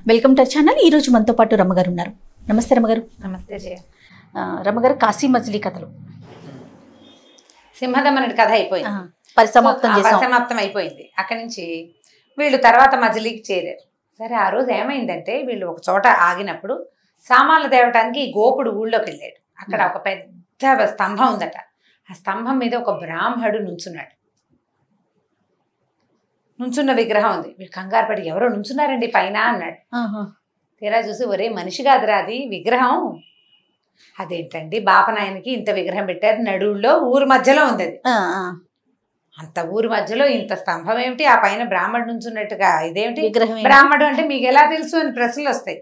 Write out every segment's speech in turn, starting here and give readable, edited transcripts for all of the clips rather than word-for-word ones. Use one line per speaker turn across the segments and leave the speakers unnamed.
Welcome to channel. ఈ రోజు మనతో పాటు రమ్మగారు ఉన్నారు. నమస్తే రమ్మగారు.
నమస్తే జయ.
రమ్మగారు, కాశీ మజిలీ కథలు
సింహదమనుడి కథ అయిపోయింది,
పరిసమాప్తం
అయిపోయింది. అక్కడి నుంచి వీళ్ళు తర్వాత మజిలీకి చేరారు. సరే, ఆ రోజు ఏమైందంటే వీళ్ళు ఒక చోట ఆగినప్పుడు సామాన్లు తేవటానికి గోపుడు ఊళ్ళోకి వెళ్ళాడు. అక్కడ ఒక పెద్ద స్తంభం ఉందట. ఆ స్తంభం మీద ఒక బ్రాహ్మడు నుంచున్నాడు. నుంచున్న విగ్రహం ఉంది. వీళ్ళు కంగారు పడి, ఎవరో నుంచున్నారండి పైన అన్నాడు. తీరా చూసి, ఒరే మనిషి కాదురా అది విగ్రహం. అదేంటండి బాపనాయనకి ఇంత విగ్రహం పెట్టారు, నడువుల్లో ఊరు మధ్యలో ఉంది అది. అంత ఊరి మధ్యలో ఇంత స్తంభం ఏమిటి, ఆ పైన బ్రాహ్మడు నుంచున్నట్టుగా ఇదేమిటి బ్రాహ్మడు అంటే మీకు ఎలా తెలుసు అని ప్రశ్నలు వస్తాయి.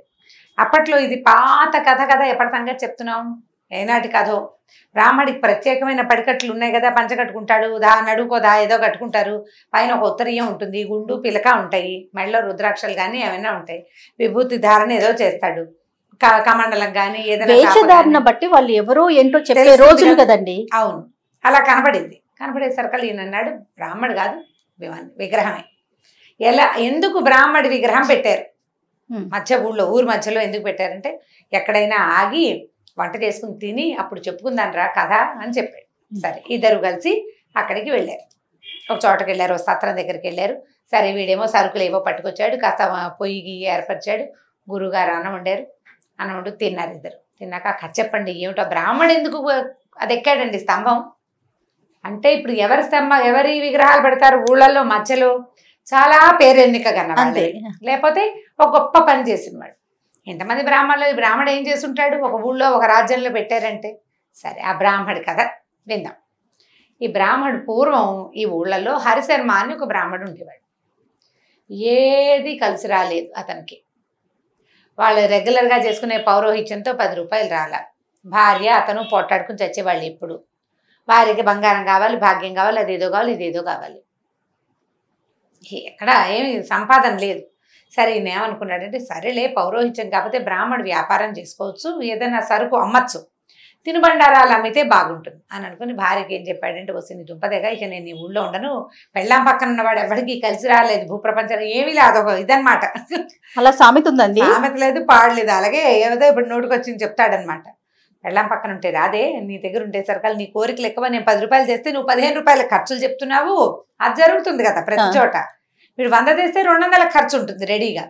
అప్పట్లో ఇది పాత కథ కదా, ఎప్పటి సంగతి చెప్తున్నాం, ఏనాటి కథో. బ్రాహ్మడికి ప్రత్యేకమైన పడికట్లు ఉన్నాయి కదా, పంచ కట్టుకుంటాడు, నడుకోదా ఏదో కట్టుకుంటారు, పైన ఒక ఉత్తరీయం ఉంటుంది, గుండు పిలక ఉంటాయి, మెడలో రుద్రాక్షలు కానీ ఏమైనా ఉంటాయి, విభూతి ధారణ ఏదో చేస్తాడు, కమండలం కానీ ఏదైనా
బట్టి వాళ్ళు ఎవరో ఏంటో చెప్పే రోజులు కదండి.
అవును, అలా కనబడింది. కనబడేసరికి ఈయన అన్నాడు, బ్రాహ్మడు కాదు విగ్రహమే. ఎందుకు బ్రాహ్మడి విగ్రహం పెట్టారు మధ్య ఊరు మధ్యలో ఎందుకు పెట్టారంటే, ఎక్కడైనా ఆగి వంట చేసుకుని తిని అప్పుడు చెప్పుకుందాను రా కథ అని చెప్పాడు. సరే, ఇద్దరు కలిసి అక్కడికి వెళ్ళారు. ఒక చోటకి వెళ్ళారు, ఒక సత్రం దగ్గరికి వెళ్ళారు. సరే, వీడేమో సరుకులు ఏవో పట్టుకొచ్చాడు, కాస్త పొయ్యి ఏర్పరిచాడు. గురువుగారు అన్నం వండారు. అన్నం వండు తిన్నారు ఇద్దరు. తిన్నాక కథ చెప్పండి, ఏమిటో బ్రాహ్మడు ఎందుకు అది ఎక్కాడండి స్తంభం అంటే. ఇప్పుడు ఎవరి విగ్రహాలు పెడతారు ఊళ్ళల్లో మధ్యలో, చాలా పేరెన్నిక కన్నవాళ్ళు, లేకపోతే ఒక గొప్ప పని చేసినవాడు. ఎంతమంది బ్రాహ్మణుడు ఏం చేస్తుంటాడు, ఒక ఊళ్ళో ఒక రాజ్యంలో పెట్టారంటే. సరే, ఆ బ్రాహ్మడి కథ విందాం. ఈ బ్రాహ్మడు పూర్వం ఈ ఊళ్ళల్లో హరిశర్మ అని ఒక బ్రాహ్మడు ఉండేవాడు. ఏది కలిసి రాలేదు అతనికి. వాళ్ళు రెగ్యులర్గా చేసుకునే పౌరోహిత్యంతో 10 రూపాయలు రాల. భార్య అతను పోట్లాడుకుని చచ్చేవాళ్ళు. ఎప్పుడు భార్యకి బంగారం కావాలి, భాగ్యం కావాలి, అదేదో కావాలి, ఇదేదో కావాలి. ఎక్కడ ఏమి సంపాదన లేదు. సరే, ఈయన ఏమనుకున్నాడంటే, సరేలే పౌరోహిత్యం కాకపోతే బ్రాహ్మడు వ్యాపారం చేసుకోవచ్చు, ఏదైనా సరుకు అమ్మచ్చు, తినుబండారాలు అమ్మితే బాగుంటుంది అని అనుకుని భార్యకి ఏం చెప్పాడంటే, వస్తుంది దుంపదేగా, ఇక నేను ఈ ఊళ్ళో ఉండను, పెళ్ళాం పక్కన ఉన్నవాడు ఎవరికి కలిసి రాలేదు భూప్రపంచంలో, ఏమీ లేదు, అదొక ఇదనమాట.
అలా సామెత ఉందండి.
సామెత లేదు, పాడలేదు. అలాగే ఏదో ఇప్పుడు నోటికి వచ్చింది చెప్తాడనమాట. పెళ్ళాం పక్కన ఉంటే రాదే, నీ దగ్గర ఉంటే సరకాలు, నీ కోరికలు ఎక్కువ, నేను 10 రూపాయలు చేస్తే నువ్వు 15 రూపాయల ఖర్చులు చెప్తున్నావు. అది జరుగుతుంది కదా ప్రతి చోట. వీడు 100 తెస్తే 200 ఖర్చు ఉంటుంది రెడీగా.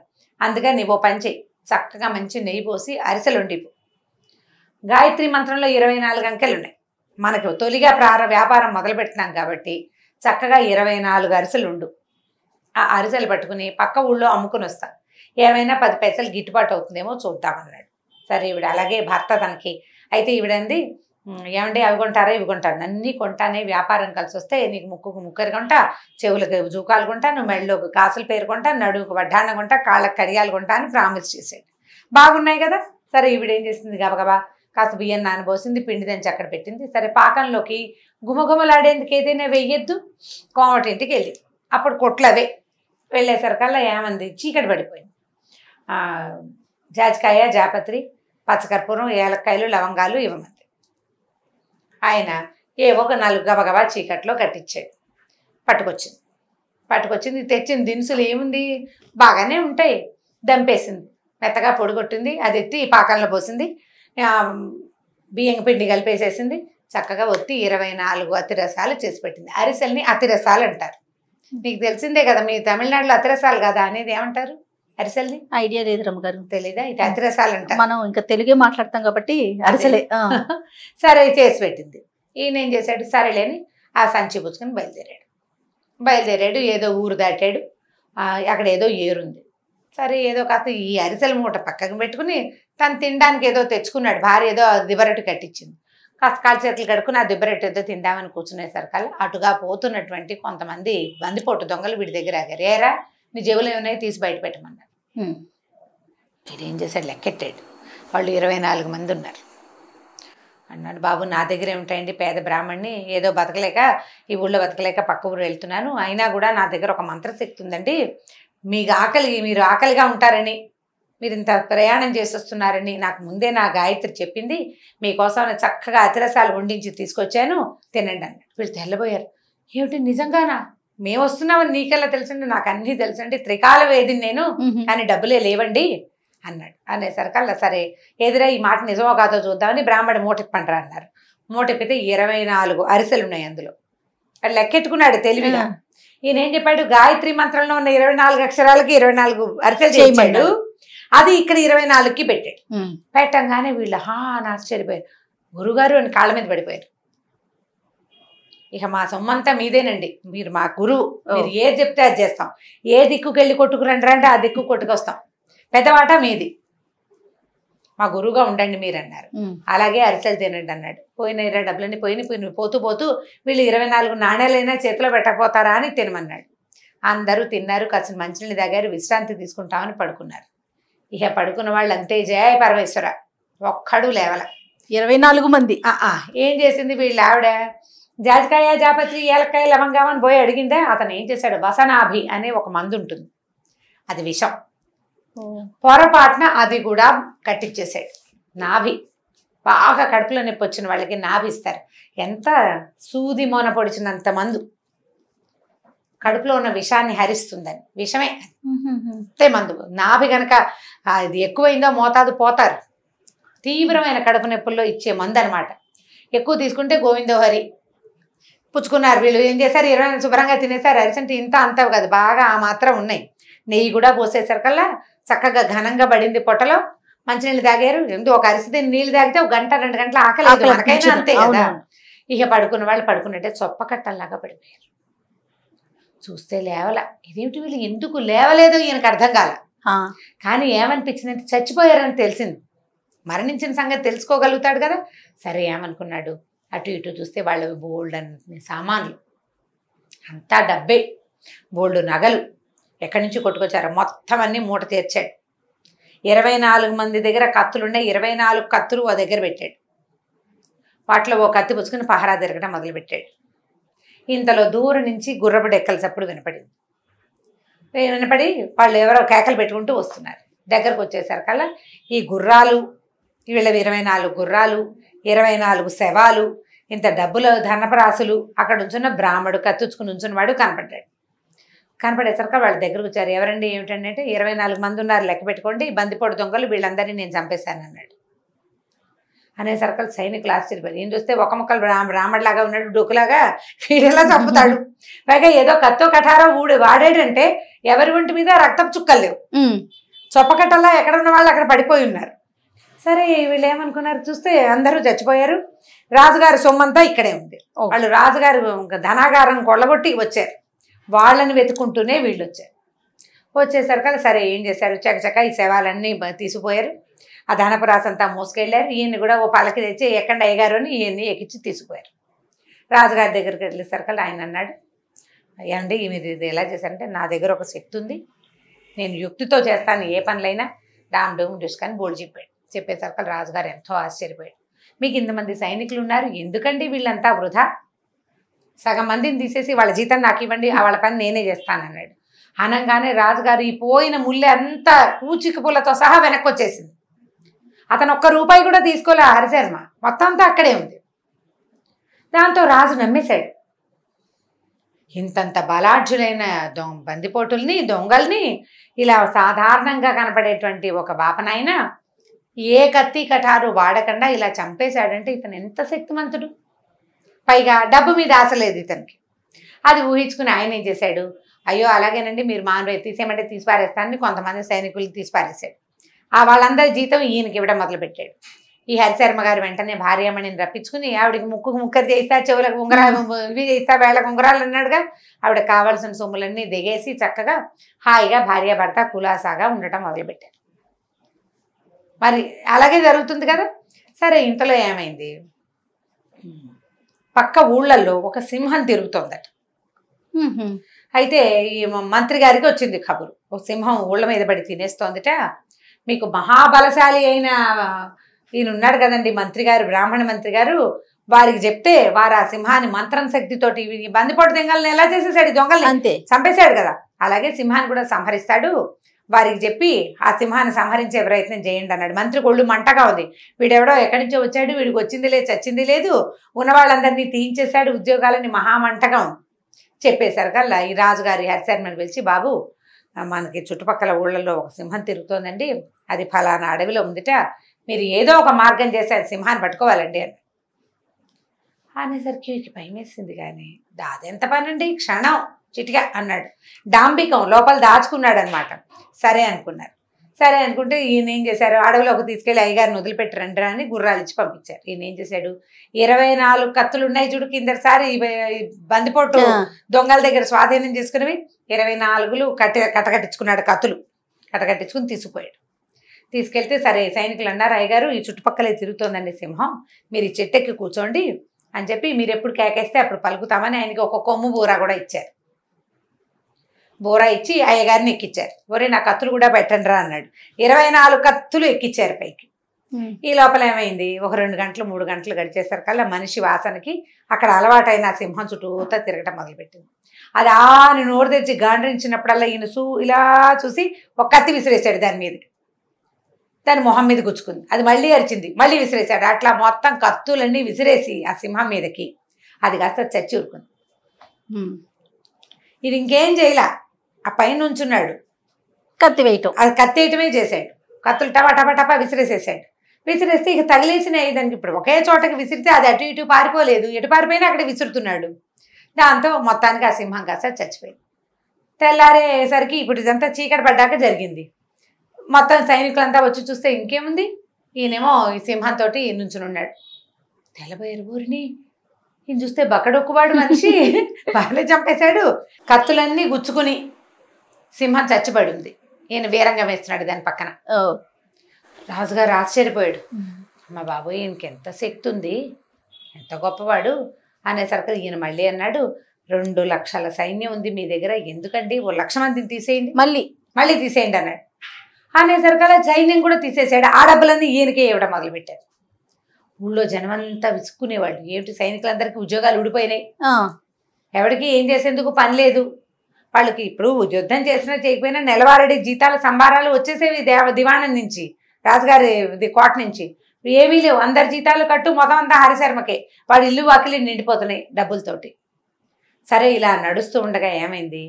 అందుకని ఓ పని చెయ్యి, చక్కగా మంచి నెయ్యి పోసి అరిసెలు వండిపో. గాయత్రి మంత్రంలో 24 అంకెలు ఉన్నాయి. మనకు తొలిగా వ్యాపారం మొదలు పెట్టినాం కాబట్టి చక్కగా 24 అరిసెలు ఉండు. ఆ అరిసెలు పట్టుకుని పక్క ఊళ్ళో అమ్ముకుని వస్తా, ఏమైనా 10 పైసలు గిట్టుబాటు అవుతుందేమో చూద్దామన్నాడు. సరే, ఈవిడ అలాగే భర్త తనకి అయితే ఈవిడంది, ఏమండి అవి కొంటారా ఇవి కొంటాను, అన్నీ కొంటానే, వ్యాపారం కలిసి వస్తే నీకు ముక్కుకు ముక్కరు కొంటా, చెవులకు జూకాలు కొంటా, నువ్వు మెడలోకి కాసులు పేరు కొంటా, నడువుకు వడ్డాణం కొంటా, కాళ్ళకు కడియాలు కొంటా అని ప్రామిస్ చేసాడు. బాగున్నాయి కదా. సరే, ఈవిడేం చేసింది, గబగబా కాస్త బియ్యం నానబోసింది, పిండి దంచి అక్కడ పెట్టింది. సరే, పాకంలోకి గుమగుమలాడేందుకు ఏదైనా వెయ్యొద్దు. కోమటింటికి వెళ్ళి అప్పుడు కొట్లవే వెళ్ళేసరికల్లా ఏమంది, చీకటి పడిపోయింది. జాజికాయ, జాపత్రి, పచ్చకర్పూరం, ఏలక్కాయలు, లవంగాలు ఇవ్వమంది. ఆయన ఏవో ఒక 4 గబగబా చీకట్లో కట్టించాడు. పట్టుకొచ్చింది తెచ్చిన దినుసులు ఏముంది, బాగానే ఉంటాయి. దంపేసింది, మెత్తగా పొడిగొట్టింది, అది ఎత్తి ఈ పాకంలో పోసింది, బియ్యం పిండి కలిపేసేసింది, చక్కగా ఒత్తి 24 అతిరసాలు చేసి పెట్టింది. అరిసెల్ని అతిరసాలు అంటారు. నీకు తెలిసిందే కదా, మీ తమిళనాడులో అతిరసాలు కదా అనేది, ఏమంటారు అరిసెల్ని?
ఐడియా లేదు రమ్మగారు.
తెలీదా? ఇది అతిరసాలు అంటారు.
మనం ఇంకా తెలుగే మాట్లాడతాం కాబట్టి అరిసెలే.
సరే, చేసి పెట్టింది. ఈయన ఏం చేశాడు, సరేలేని ఆ సంచి పుచ్చుకొని బయలుదేరాడు. ఏదో ఊరు దాటాడు. అక్కడ ఏదో ఏరుంది. సరే, ఏదో కాస్త ఈ అరిసెల మూట పక్కకు పెట్టుకుని తను తినడానికి ఏదో తెచ్చుకున్నాడు. భార్య ఏదో దిబ్బరొట్టు కట్టించింది. కాస్త కాలు చేతులు కడుక్కుని ఆ దిబ్బరొట్టు ఏదో తిందామని కూర్చునేసరికల్లా అటుగా పోతున్నటువంటి కొంతమంది బందిపోటు దొంగలు వీడి దగ్గర ఆగారు. ఏరా, నీ జేబులు ఏమైనా తీసి బయట పెట్టమన్నారు. వీడేం చేశాడు, లెక్కెట్టాడు. వాళ్ళు 24 మంది ఉన్నారు. అన్నాడు, బాబు నా దగ్గర ఏమిటాయండి, పేద బ్రాహ్మణ్ణి, ఏదో బతకలేక ఈ ఊళ్ళో బతకలేక పక్క ఊరు వెళ్తున్నాను, అయినా కూడా నా దగ్గర ఒక మంత్రశక్తి ఉందండి, మీరు ఆకలిగా ఉంటారని, మీరు ఇంత ప్రయాణం చేసి వస్తున్నారని నాకు ముందే నా గాయత్రి చెప్పింది, మీకోసం చక్కగా అతిరసాలు వండించి తీసుకొచ్చాను, తినండి అన్నాడు. వీళ్ళు తెల్లబోయారు. ఏమిటి నిజంగానా? మేము వస్తున్నామని నీకెలా తెలుసండి, నాకు అన్నీ తెలుసండి, త్రికాల వేదిని నేను, కానీ డబ్బులే లేవండి అన్నాడు. అనేసరికల్లా సరే ఎదురా ఈ మాట నిజమో కాదో చూద్దామని బ్రాహ్మడు మూటిప్పండ్రా అన్నారు. మూటిప్పితే 24 అరిసెలు ఉన్నాయి అందులో. అది లెక్కెట్టుకున్నాడు తెలివిగా. ఈయన ఏం చెప్పాడు, గాయత్రి మంత్రంలో ఉన్న 24 అక్షరాలకి 24 అరిసెలు చేయమన్నాడు, అది ఇక్కడ 24కి పెట్టాడు. పెట్టంగానే వీళ్ళు ఆశ్చర్యపోయారు. గురుగారు అని కాళ్ళ మీద పడిపోయారు. ఇక మా సొమ్మంతా మీదేనండి, మీరు మా గురువు, మీరు ఏది చెప్తే అది చేస్తాం, ఏ దిక్కుకి వెళ్ళి కొట్టుకురండి రండి ఆ దిక్కు కొట్టుకొస్తాం, పెద్దవాట మీది, మా గురువుగా ఉండండి మీరు అన్నారు. అలాగే అరిసెలు తినండి అన్నాడు. పోయిన 20 డబ్బులన్నీ పోయిన పోతూ పోతూ వీళ్ళు 24 నాణ్యాలైనా చేతిలో పెట్టకపోతారా అని తినమన్నాడు. అందరూ తిన్నారు, కాసిన మంచినీళ్ళు తాగారు, విశ్రాంతి తీసుకుంటామని పడుకున్నారు. ఇక పడుకున్న వాళ్ళు అంతే, జయ పరమేశ్వర, ఒక్కడు లేవల.
24 మంది.
ఏం చేసింది వీళ్ళ ఆవిడ, జాజికాయ జాపత్రి ఏలకాయ లవంగం అని పోయి అడిగిందే. అతను ఏం చేశాడు, వసనాభి అనే ఒక మందు ఉంటుంది, అది విషం, పొరపాటున అది కూడా కట్టించేసాడు. నాభి, బాగా కడుపులో నొప్పి వచ్చిన వాళ్ళకి నాభి ఇస్తారు, ఎంత సూది మోన పొడిచినంత మందు కడుపులో ఉన్న విషాన్ని హరిస్తుందని, విషమే అంతే మందు. నాభి కనుక ఇది ఎక్కువైందో మోతాదు పోతారు. తీవ్రమైన కడుపు నొప్పుల్లో ఇచ్చే మందు అనమాట. ఎక్కువ తీసుకుంటే గోవిందోహరి. పుచ్చుకున్నారు వీళ్ళు. ఏం చేశారు, 20 శుభ్రంగా తినేసారు. అరిసెంటే ఇంత అంతా కదా, బాగా ఆ మాత్రం ఉన్నాయి. నెయ్యి కూడా పోసేసరికల్లా చక్కగా ఘనంగా పడింది పొట్టలో. మంచినీళ్ళు తాగారు. ఒక అరిసి తిని నీళ్ళు తాగితే 1 గంట 2 గంటల ఆకలి మనకైనా అంతే కదా. ఇక పడుకున్న వాళ్ళు పడుకున్నట్టే చొప్ప కట్టల్లాగా పడిపోయారు. చూస్తే లేవల. ఇదేమిటి వీళ్ళు ఎందుకు లేవలేదో ఈయనకు అర్థం కాల. కానీ ఏమనిపించిందంటే చచ్చిపోయారని తెలిసింది. మరణించిన సంగతి తెలుసుకోగలుగుతాడు కదా. సరే ఏమనుకున్నాడు, అటు ఇటు చూస్తే వాళ్ళవి బోల్డ్ అన్ని సామాన్లు, అంతా డబ్బే, బోల్డ్ నగలు ఎక్కడి నుంచి కొట్టుకొచ్చారో మొత్తం అన్నీ మూట తీర్చాడు. 24 మంది దగ్గర కత్తులున్నాయి. 24 కత్తులు ఆ దగ్గర పెట్టాడు. వాటిలో ఓ కత్తి పుచ్చుకుని పహరా తిరగడం మొదలుపెట్టాడు. ఇంతలో దూరం నుంచి గుర్రపు డెక్కల చప్పుడు వినపడింది. వినపడి వాళ్ళు ఎవరో కేకలు పెట్టుకుంటూ వస్తున్నారు. దగ్గరకు వచ్చేసరికల్లా ఈ గుర్రాలు, వీళ్ళ 24 గుర్రాలు, 24 శవాలు, ఇంత డబ్బుల ధనపరాశులు, అక్కడ ఉంచున్న బ్రాహ్మడు కత్తుచ్చుకుని ఉంచున్నవాడు కనపడ్డాడు. కనపడేసరికి వాళ్ళ దగ్గరకు వచ్చారు. ఎవరండి ఏమిటండి అంటే 24 మంది ఉన్నారు, లెక్క పెట్టుకోండి, బందిపోటు దొంగలు, వీళ్ళందరినీ నేను చంపేశాను అన్నాడు. అనేసరికి సైనికులు ఆశ్చర్యపోయారు. ఏం చూస్తే ఒక ముక్కలు బ్రాహ్మడిలాగా ఉన్నాడు, డొక్కులాగా, వీడెలా చంపుతాడు, పైగా ఏదో కత్తో కఠారో వాడాడంటే ఎవరి ఒంటి మీద రక్తపు చుక్కలు లేవు, చొప్పకట్టల్లా ఎక్కడ ఉన్న వాళ్ళు అక్కడ పడిపోయి ఉన్నారు. సరే వీళ్ళు ఏమనుకున్నారు, చూస్తే అందరూ చచ్చిపోయారు, రాజుగారి సొమ్మంతా ఇక్కడే ఉంది. వాళ్ళు రాజుగారు ధనాగారం కొల్లగొట్టి వచ్చారు. వాళ్ళని వెతుకుంటూనే వీళ్ళు వచ్చారు. వచ్చేసరికి సరే ఏం చేశారు, చకచక ఈ శవాలన్నీ తీసుకుపోయారు. ఆ ధనపరాశంతా మోసుకెళ్ళారు. ఈయన్ని కూడా ఓ పలకి తెచ్చి ఎక్కండి అయ్యగారు అని ఈయన్ని ఎక్కించి తీసుకుపోయారు. రాజుగారి దగ్గరికి వెళ్ళేసరికి ఆయన అన్నాడు, అయ్యండి మీరు ఇది ఎలా చేశారంటే, నా దగ్గర ఒక శక్తి ఉంది, నేను యుక్తితో చేస్తాను ఏ పనులైనా, డామ్ డూమ్ డుస్కని బోర్డు చెప్పాడు. చెప్పేసరికి రాజుగారు ఎంతో ఆశ్చర్యపోయాడు. మీకు ఇంతమంది సైనికులు ఉన్నారు, ఎందుకండి వీళ్ళంతా వృధా, సగం మందిని తీసేసి వాళ్ళ జీతం నాకు ఇవ్వండి, వాళ్ళ పని నేనే చేస్తానన్నాడు. అనగానే రాజుగారు ఈ పోయిన ముల్లె అంతా పూచిక పూలతో సహా వెనక్కి వచ్చేసింది. అతను ఒక్క రూపాయి కూడా తీసుకోలే హరిశర్మ, మొత్తం అంతా అక్కడే ఉంది. దాంతో రాజు నమ్మేశాడు. ఇంతంత బలాఢ్యులైన బందిపోటుల్ని, దొంగల్ని ఇలా సాధారణంగా కనపడేటువంటి ఒక బాపనైన ఏ కత్తి కఠారు వాడకుండా ఇలా చంపేశాడంటే ఇతను ఎంత శక్తిమంతుడు. పైగా డబ్బు మీద ఆశ లేదు ఇతనికి. అది ఊహించుకుని ఆయన ఏం చేశాడు, అయ్యో అలాగేనండి మీరు మానవ తీసేయమంటే తీసి పారేస్తానని కొంతమంది సైనికులు తీసి పారేశాడు. వాళ్ళందరి జీతం ఈయనకి ఇవ్వడం మొదలుపెట్టాడు. ఈ హరిశర్మ గారు వెంటనే భార్యమణిని రప్పించుకుని ఆవిడకి ముక్కుకు ముక్కరు చేయిస్తా, చెవులకు ఉంగరాలు ఇవి చేయిస్తా, వేళకు ఉంగరాలు అన్నాడుగా, ఆవిడకి కావాల్సిన సొమ్ములన్నీ దిగేసి చక్కగా హాయిగా భార్యాభర్త కులాసాగా ఉండటం మొదలుపెట్టారు. మరి అలాగే జరుగుతుంది కదా. సరే ఇంతలో ఏమైంది, పక్క ఊళ్ళల్లో ఒక సింహం తిరుగుతోందట. అయితే ఈ మంత్రి గారికి వచ్చింది కబురు, ఒక సింహం ఊళ్ళ మీద పడి తినేస్తోందట. మీకు మహాబలశాలి అయిన ఈయన ఉన్నాడు కదండి మంత్రి గారు, బ్రాహ్మణ మంత్రి గారు, వారికి చెప్తే వారు ఆ సింహాన్ని మంత్రం శక్తితోటి బందిపోటు దొంగల్ని ఎలా చేసేసాడు, దొంగల్ని అంతే చంపేశాడు కదా, అలాగే సింహాన్ని కూడా సంహరిస్తాడు, వారికి చెప్పి ఆ సింహాన్ని సంహరించే ప్రయత్నం చేయండి అన్నాడు. మంత్రి ఒళ్ళు మంటగా ఉంది. వీడెవడో ఎక్కడి నుంచో వచ్చాడు, వీడికి వచ్చింది లేదు చచ్చింది లేదు, ఉన్న వాళ్ళందరినీ తీయించేశాడు, ఉద్యోగాలని మహామంటగా ఉంది. చెప్పేసరికల్లా ఈ రాజుగారి హరిశర్మని పిలిచి, బాబు మనకి చుట్టుపక్కల ఊళ్ళల్లో ఒక సింహం తిరుగుతోందండి, అది ఫలానా అడవిలో ఉందిట, మీరు ఏదో ఒక మార్గం చేసి అది సింహాన్ని పట్టుకోవాలండి అని అనేసరికి భయం వేసింది. కానీ అదెంత పని అండి, క్షణం చిటిగా అన్నాడు. డాంబికం లోపల దాచుకున్నాడు అనమాట. సరే అనుకున్నారు. సరే అనుకుంటే ఈయన ఏం చేశారు, అడవిలోకి తీసుకెళ్ళి అయ్యగారిని వదిలిపెట్టరండి అని గుర్రాలు ఇచ్చి పంపించారు. ఈయన ఏం చేశాడు, 24 కత్తులు ఉన్నాయి చూడు, కిందసారి బందిపోటు దొంగల దగ్గర స్వాధీనం చేసుకునేవి 24 కట్టకట్టించుకున్నాడు. కత్తులు కట్టకట్టించుకుని తీసుకుపోయాడు. తీసుకెళ్తే సరే సైనికులు అన్నారు, అయ్యగారు ఈ చుట్టుపక్కలే తిరుగుతోందండి సింహం, మీరు ఈ చెట్టెక్కి కూర్చోండి అని చెప్పి, మీరు ఎప్పుడు కేకేస్తే అప్పుడు పలుకుతామని ఆయనకి ఒక కొమ్ము బూరా కూడా ఇచ్చారు. బూరా ఇచ్చి అయ్యగారిని ఎక్కించారు. ఒరే నా కత్తులు కూడా పెట్టండి రా అన్నాడు. 24 కత్తులు ఎక్కించారు పైకి. ఈ లోపల ఏమైంది, ఒక 2 గంటలు 3 గంటలు గడిచేసరికల్లా మనిషి వాసనకి అక్కడ అలవాటైన సింహం చుట్టూతా తిరగటం మొదలుపెట్టింది. అది ఆని నోరు తెచ్చి గాండ్రించినప్పుడల్లా ఈయన ఇలా చూసి ఒక కత్తి విసిరేశాడు దాని మీదకి. దాని మొహం మీద గుచ్చుకుంది. అది మళ్ళీ అరిచింది, మళ్ళీ విసిరేశాడు. అట్లా మొత్తం కత్తులన్నీ విసిరేసి ఆ సింహం మీదకి అది కాస్త చచ్చి ఊరుకుంది. ఇది ఇంకేం చేయలా, ఆ పైన ఉంచున్నాడు,
కత్తి వేయటం,
అది కత్తి వేయటమే చేశాడు. కత్తులు టపా టపా టపా విసిరేసేసాడు. విసిరేస్తే ఇక తగిలేసినాయి దానికి. ఇప్పుడు ఒకే చోటకి విసిరితే అది అటు ఇటు పారిపోలేదు, ఎటు పారిపోయినా అక్కడ విసురుతున్నాడు. దాంతో మొత్తానికి ఆ సింహం కాస్త చచ్చిపోయింది. తెల్లారేసరికి ఇప్పుడు ఇదంతా చీకటి పడ్డాక జరిగింది. మొత్తం సైనికులంతా వచ్చి చూస్తే ఇంకేముంది, ఈయనేమో ఈ సింహంతో నుంచునున్నాడు. తెల్లబోయారు, ఊరిని ఈయన చూస్తే బక్కడొక్కువాడు మనిషి బాగానే చంపేశాడు. కత్తులన్నీ గుచ్చుకుని సింహం చచ్చిపడి ఉంది. ఈయన వీరంగం వేస్తున్నాడు దాని పక్కన. రాజుగారు ఆశ్చర్యపోయాడు. అమ్మ బాబోయ్, ఈయనకి ఎంత శక్తి ఉంది, ఎంత గొప్పవాడు అనేసరికి ఈయన మళ్ళీ అన్నాడు, 2 లక్షల సైన్యం ఉంది మీ దగ్గర, ఎందుకండి 1 లక్ష మందిని తీసేయండి, మళ్ళీ తీసేయండి అన్నాడు. అనేసరికల్లా సైన్యం కూడా తీసేసాడు. ఆ డబ్బులన్నీ ఈయనకే ఇవ్వడం మొదలుపెట్టారు. ఊళ్ళో జనమంతా విసుక్కునేవాళ్ళు, ఏమిటి సైనికులందరికీ ఉద్యోగాలు ఊడిపోయినాయి, ఎవరికి ఏం చేసేందుకు పని లేదు, వాళ్ళకి ఇప్పుడు యుద్ధం చేసినా చేయకపోయినా నెలవారీ జీతాలు సంబారాలు వచ్చేసేవి దివాణం నుంచి, రాజుగారి కోట నుంచి. ఏమీ లేవు, అందరి జీతాలు కట్టు, మొత్తం అంతా హరిశర్మకే, వాడి ఇల్లు వాకిలి నిండిపోతున్నాయి డబ్బులతోటి. సరే ఇలా నడుస్తూ ఉండగా ఏమైంది,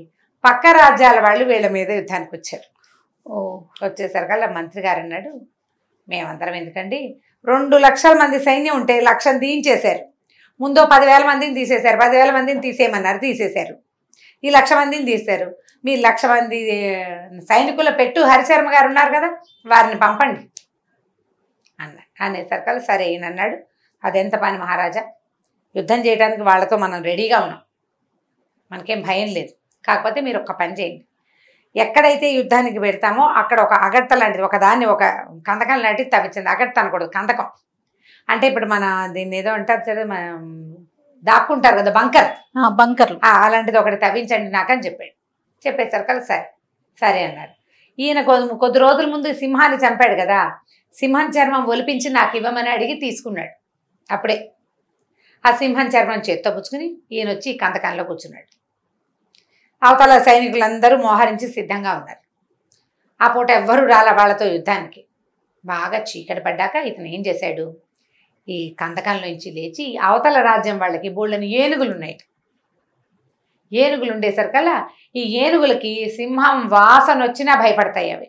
పక్క రాజ్యాల వాళ్ళు వీళ్ళ మీద యుద్ధానికి వచ్చారు. వచ్చేసరికల్లా మంత్రి గారు అన్నాడు, మేమందరం ఎందుకండి, 2 లక్షల మంది సైన్యం ఉంటే 1,00,000 తీయించేశారు. ముందో 10,000 మందిని తీసేశారు, 10,000 మందిని తీసేయమన్నారు, తీసేశారు. ఈ 1,00,000 మందిని తీశారు. మీరు 1,00,000 మంది సైనికుల పెట్టు హరిశర్మ గారు ఉన్నారు కదా, వారిని పంపండి అన్నారు. అనేసరికల్లా సరే ఈయన అన్నాడు, అదెంత పని మహారాజా, యుద్ధం చేయడానికి వాళ్ళతో మనం రెడీగా ఉన్నాం, మనకేం భయం లేదు. కాకపోతే మీరు ఒక్క పని చేయండి, ఎక్కడైతే యుద్ధానికి పెడతామో అక్కడ ఒక అగట్ట లాంటిది, ఒక దాన్ని ఒక కందకం లాంటిది తవ్వించింది. అగట్ట అనకూడదు, కందకం అంటే ఇప్పుడు మన దీన్ని ఏదో అంటారు కదా, దాక్కుంటారు కదా, బంకర్లు, అలాంటిది ఒకటి తవ్వించండి నాకని చెప్పాడు. చెప్పేసరికల్లా సరే అన్నాడు. ఈయన కొద్ది రోజుల ముందు సింహాన్ని చంపాడు కదా, సింహం చర్మం ఒలిపించి నాకు ఇవ్వమని అడిగి తీసుకున్నాడు. అప్పుడే ఆ సింహం చర్మం చేత్తో పుచ్చుకుని ఈయన వచ్చి కందకంలో కూర్చున్నాడు. అవతల సైనికులందరూ మోహరించి సిద్ధంగా ఉన్నారు. ఆ పూట ఎవ్వరూ రాల వాళ్ళతో యుద్ధానికి. బాగా చీకటి పడ్డాక ఇతను ఏం చేశాడు, ఈ కందకంలోంచి లేచి అవతల రాజ్యం వాళ్ళకి బోళ్ళని ఏనుగులు ఉన్నాయి. ఏనుగులు ఉండేసరికల్లా ఈ ఏనుగులకి సింహం వాసన వచ్చినా భయపడతాయి అవి.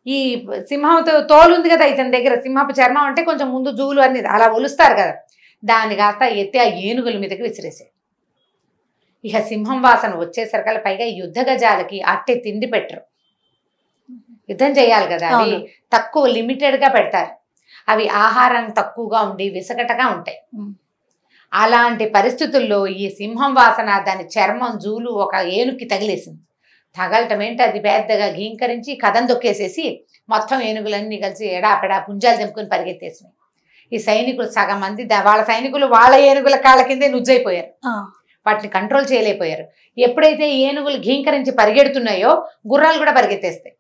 ఈ సింహంతో తోలు ఉంది కదా ఇతని దగ్గర, సింహపు చర్మం అంటే కొంచెం ముందు జూలు అన్ని అలా ఒలుస్తారు కదా, దాన్ని కాస్త ఎత్తి ఆ ఏనుగుల మీదకి విసిరేసాడు. ఇక సింహం వాసన వచ్చేసరికల్లా పైగా యుద్ధ గజాలకి అట్టే తిండి పెట్టరు, యుద్ధం చేయాలి కదా, అవి తక్కువ లిమిటెడ్గా పెడతారు, అవి ఆహారం తక్కువగా ఉండి విసగటగా ఉంటాయి. అలాంటి పరిస్థితుల్లో ఈ సింహం వాసన దాని చర్మం జూలు ఒక ఏనుగుకి తగిలేసింది. తగలటం ఏంటి, అది పెద్దగా గీంకరించి కథం దొక్కేసేసి మొత్తం ఏనుగులన్నీ కలిసి ఎడాపెడా పుంజాలు తెంపుకొని పరిగెత్తేసినాయి. ఈ సైనికులు సగం మంది వాళ్ళ సైనికులు వాళ్ళ ఏనుగుల కాళ్ళ కిందే నుజ్జైపోయారు, వాటిని కంట్రోల్ చేయలేకపోయారు. ఎప్పుడైతే ఏనుగులు గీంకరించి పరిగెడుతున్నాయో గుర్రాలు కూడా పరిగెత్తేస్తాయి,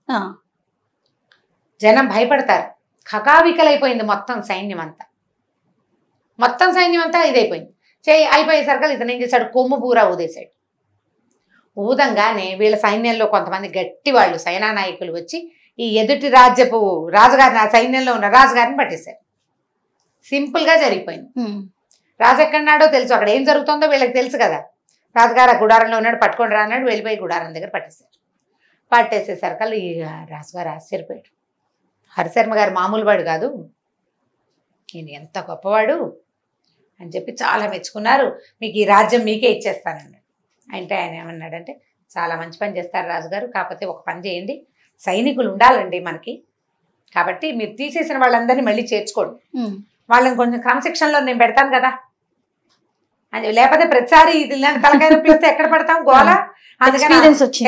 జనం భయపడతారు. కకావికలైపోయింది మొత్తం సైన్యం అంతా ఇదైపోయింది. అయిపోయేసరికి ఇతను ఏం చేశాడు, కొమ్ము బూరా ఊదేశాడు. ఊదంగానే వీళ్ళ సైన్యంలో కొంతమంది గట్టి వాళ్ళు సేనానాయకులు వచ్చి ఈ ఎదుటి రాజ్యపు రాజుగారిని, ఆ సైన్యంలో ఉన్న రాజుగారిని పట్టేశారు. సింపుల్గా జరిగిపోయింది. రాజు ఎక్కడున్నాడో తెలుసు, అక్కడ ఏం జరుగుతుందో వీళ్ళకి తెలుసు కదా. రాజుగారు ఆ గుడారంలో ఉన్నాడు, పట్టుకొని రా అన్నాడు. వెళ్ళిపోయి గుడారం దగ్గర పట్టేశారు. పట్టేసేసరికి ఈ రాజుగారు ఆశ్చర్యపోయాడు. హరిశర్మ గారు మామూలు వాడు కాదు, ఈయన ఎంత గొప్పవాడు అని చెప్పి చాలా మెచ్చుకున్నారు. మీకు ఈ రాజ్యం మీకే ఇచ్చేస్తానన్నాడు. అంటే ఆయన ఏమన్నాడంటే, చాలా మంచి పని చేస్తారు రాజుగారు, కాకపోతే ఒక పని చేయండి, సైనికులు ఉండాలండి మనకి, కాబట్టి మీరు తీసేసిన వాళ్ళందరినీ మళ్ళీ చేర్చుకోండి, వాళ్ళని కొంచెం క్రమశిక్షణలో నేను పెడతాను కదా అని. లేకపోతే ప్రతిసారి ఇలాంటి తలకాయ నొప్పి వస్తే ఎక్కడ పడతాం, గోల.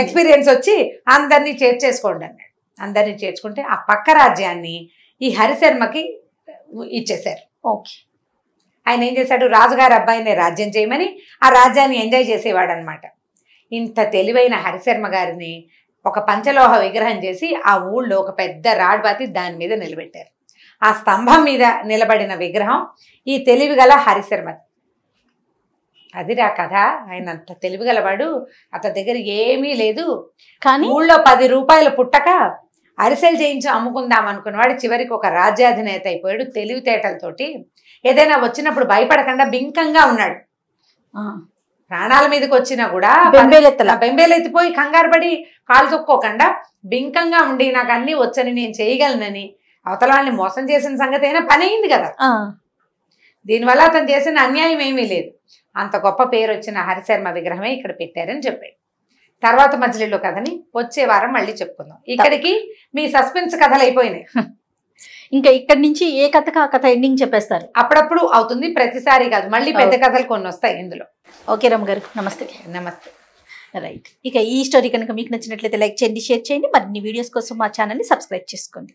ఎక్స్పీరియన్స్ వచ్చి అందరినీ చేర్చేసుకోండి అన్నాడు. అందరినీ చేర్చుకుంటే ఆ పక్క రాజ్యాన్ని ఈ హరిశర్మకి ఇచ్చేశారు.
ఓకే.
ఆయన ఏం చేశాడు, రాజుగారి అబ్బాయిని రాజ్యం చేయమని ఆ రాజ్యాన్ని ఎంజాయ్ చేసేవాడు అనమాట. ఇంత తెలివైన హరిశర్మ గారిని ఒక పంచలోహ విగ్రహం చేసి ఆ ఊళ్ళో ఒక పెద్ద రాడ్ బాతి దాని మీద నిలబెట్టారు. ఆ స్తంభం మీద నిలబడిన విగ్రహం ఈ తెలివి గల హరిశర్మ. అదిరా కథ. ఆయన అంత తెలివి గలవాడు, అతని దగ్గర ఏమీ లేదు, కానీ ఊళ్ళో 10 రూపాయలు పుట్టక అరిసెలు చేయించి అమ్ముకుందాం అనుకున్నవాడు చివరికి ఒక రాజ్యాధినేత అయిపోయాడు. తెలివితేటలతోటి ఏదైనా వచ్చినప్పుడు భయపడకుండా బింకంగా ఉన్నాడు. ప్రాణాల మీదకి వచ్చినా కూడా బెంబేలెత్తిపోయి కంగారు పడి కాలు తొక్కోకుండా బింకంగా ఉండి నాకు అన్నీ వచ్చని నేను చేయగలనని అవతల వాళ్ళని మోసం చేసిన సంగతి అయినా పని అయింది కదా. దీనివల్ల అతను చేసిన అన్యాయం ఏమీ లేదు. అంత గొప్ప పేరు వచ్చిన హరిశర్మ విగ్రహమే ఇక్కడ పెట్టారని చెప్పాడు. తర్వాత మధ్యలో కథని వచ్చే వారం మళ్ళీ చెప్పుకుందాం. ఇక్కడికి మీ సస్పెన్స్ కథలు అయిపోయినాయి.
ఇంకా ఇక్కడి నుంచి ఏ కథకు ఆ కథ ఎండింగ్ చెప్పేస్తారు.
అప్పుడప్పుడు అవుతుంది, ప్రతిసారి కాదు. మళ్ళీ పెద్ద కథలు కొన్ని వస్తాయి ఇందులో.
ఓకే రమ్మ గారు, నమస్తే.
నమస్తే.
రైట్. ఇక ఈ స్టోరీ కనుక మీకు నచ్చినట్లయితే లైక్ చేయండి, షేర్ చేయండి. మరిన్ని వీడియోస్ కోసం మా ఛానల్ని సబ్స్క్రైబ్ చేసుకోండి.